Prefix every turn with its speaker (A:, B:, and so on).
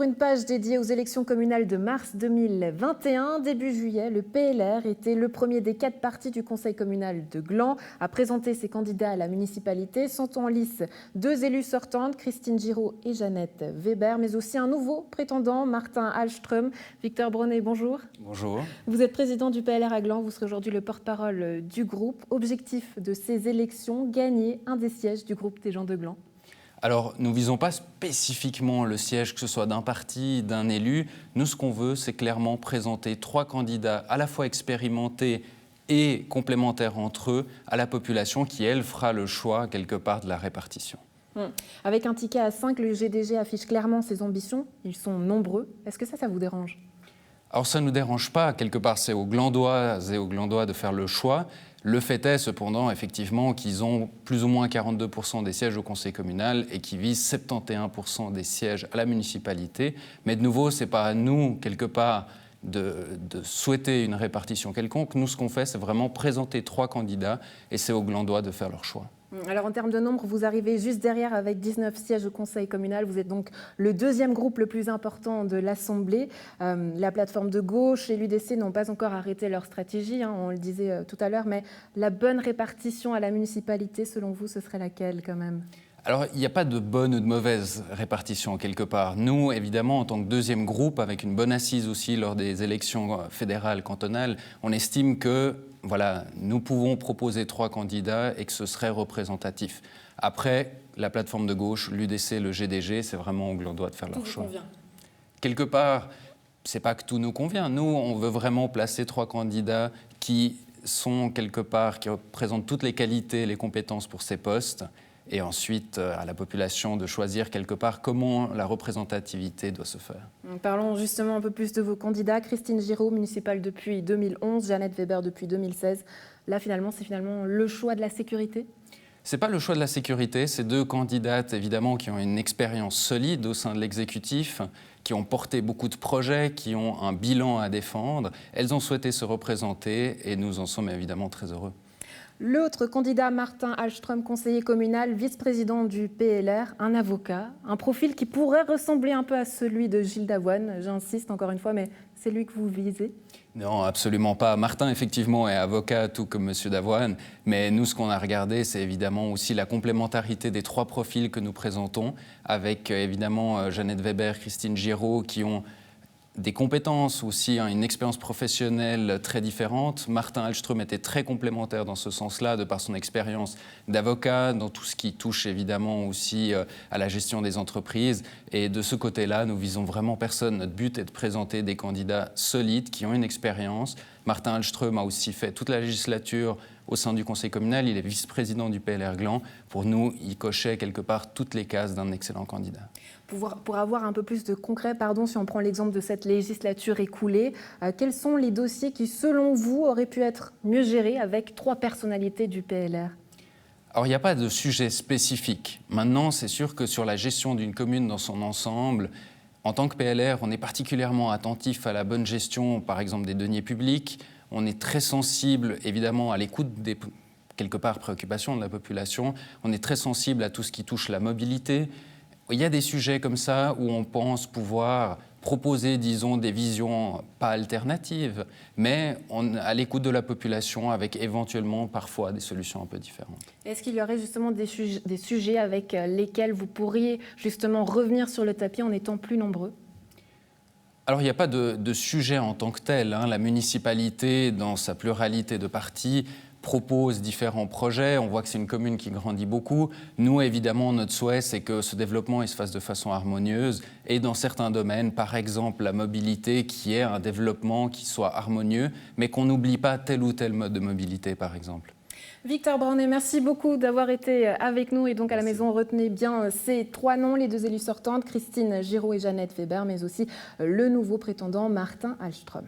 A: Sur une page dédiée aux élections communales de mars 2021, début juillet, le PLR était le premier des 4 partis du conseil communal de Gland à présenter ses candidats à la municipalité. Sont en lice 2 élus sortantes, Christine Giraud et Jeannette Weber, mais aussi un nouveau prétendant, Martin Hallström. Victor Brunet, bonjour.
B: Bonjour.
A: Vous êtes président du PLR à Gland, vous serez aujourd'hui le porte-parole du groupe. Objectif de ces élections, gagner un des sièges du groupe des gens de Gland.
B: Alors, nous ne visons pas spécifiquement le siège, que ce soit d'un parti, d'un élu. Nous, ce qu'on veut, c'est clairement présenter 3 candidats à la fois expérimentés et complémentaires entre eux à la population qui, elle, fera le choix quelque part de la répartition.
A: Avec un ticket à 5, le GDG affiche clairement ses ambitions. Ils sont nombreux. Est-ce que ça vous dérange ?
B: Alors, ça ne nous dérange pas. Quelque part, c'est aux Glandoises et aux Glandois de faire le choix. Le fait est cependant, effectivement, qu'ils ont plus ou moins 42% des sièges au conseil communal et qu'ils visent 71% des sièges à la municipalité. Mais de nouveau, ce n'est pas à nous, quelque part, de souhaiter une répartition quelconque. Nous, ce qu'on fait, c'est vraiment présenter 3 candidats et c'est aux Glandois de faire leur choix.
A: Alors en termes de nombre, vous arrivez juste derrière avec 19 sièges au conseil communal. Vous êtes donc le 2e groupe le plus important de l'Assemblée. La plateforme de gauche et l'UDC n'ont pas encore arrêté leur stratégie, on le disait tout à l'heure, mais la bonne répartition à la municipalité, selon vous, ce serait laquelle quand même ?
B: Alors, il n'y a pas de bonne ou de mauvaise répartition quelque part. Nous, évidemment, en tant que 2e groupe, avec une bonne assise aussi lors des élections fédérales, cantonales, on estime que voilà, nous pouvons proposer 3 candidats et que ce serait représentatif. Après, la plateforme de gauche, l'UDC, le GDG, c'est vraiment aux Glandois de faire leur choix.
A: Tout vous convient ?
B: Quelque part, c'est pas que tout nous convient. Nous, on veut vraiment placer 3 candidats qui sont quelque part, qui représentent toutes les qualités et les compétences pour ces postes. Et ensuite, à la population de choisir quelque part comment la représentativité doit se faire.
A: Parlons justement un peu plus de vos candidats. Christine Giraud, municipale depuis 2011, Jeannette Weber depuis 2016. Là, c'est finalement le choix de la sécurité ?
B: Ce n'est pas le choix de la sécurité, c'est 2 candidates évidemment qui ont une expérience solide au sein de l'exécutif, qui ont porté beaucoup de projets, qui ont un bilan à défendre. Elles ont souhaité se représenter et nous en sommes évidemment très heureux.
A: L'autre candidat, Martin Hallström, conseiller communal, vice-président du PLR, un avocat, un profil qui pourrait ressembler un peu à celui de Gilles Davoine, j'insiste encore une fois, mais c'est lui que vous visez ?
B: Non, absolument pas. Martin, effectivement, est avocat, tout comme M. Davoine, mais nous, ce qu'on a regardé, c'est évidemment aussi la complémentarité des 3 profils que nous présentons, avec évidemment Jeannette Weber, Christine Giraud, qui ont des compétences aussi, une expérience professionnelle très différente. Martin Hallström était très complémentaire dans ce sens-là, de par son expérience d'avocat, dans tout ce qui touche évidemment aussi à la gestion des entreprises. Et de ce côté-là, nous visons vraiment personne. Notre but est de présenter des candidats solides qui ont une expérience. Martin Hallström a aussi fait toute la législature au sein du conseil communal. Il est vice-président du PLR Gland. Pour nous, il cochait quelque part toutes les cases d'un excellent candidat.
A: Pour avoir un peu plus de concret, si on prend l'exemple de cette législature écoulée, quels sont les dossiers qui, selon vous, auraient pu être mieux gérés avec 3 personnalités du PLR ?
B: Alors, il n'y a pas de sujet spécifique. Maintenant, c'est sûr que sur la gestion d'une commune dans son ensemble, en tant que PLR, on est particulièrement attentif à la bonne gestion, par exemple, des deniers publics. On est très sensible, évidemment, à l'écoute des, quelque part, préoccupations de la population. On est très sensible à tout ce qui touche la mobilité. Il y a des sujets comme ça où on pense pouvoir proposer, disons, des visions pas alternatives, mais à l'écoute de la population avec éventuellement parfois des solutions un peu différentes.
A: Est-ce qu'il y aurait justement des sujets avec lesquels vous pourriez justement revenir sur le tapis en étant plus nombreux ?
B: Alors, il n'y a pas de sujet en tant que tel. La municipalité, dans sa pluralité de partis, propose différents projets. On voit que c'est une commune qui grandit beaucoup. Nous, évidemment, notre souhait, c'est que ce développement il se fasse de façon harmonieuse. Et dans certains domaines, par exemple la mobilité, qui est un développement qui soit harmonieux, mais qu'on n'oublie pas tel ou tel mode de mobilité, par exemple.
A: Victor Brunet, merci beaucoup d'avoir été avec nous. Et donc à la maison, retenez bien ces 3 noms, les 2 élus sortantes, Christine Giraud et Jeannette Weber, mais aussi le nouveau prétendant Martin Hallström.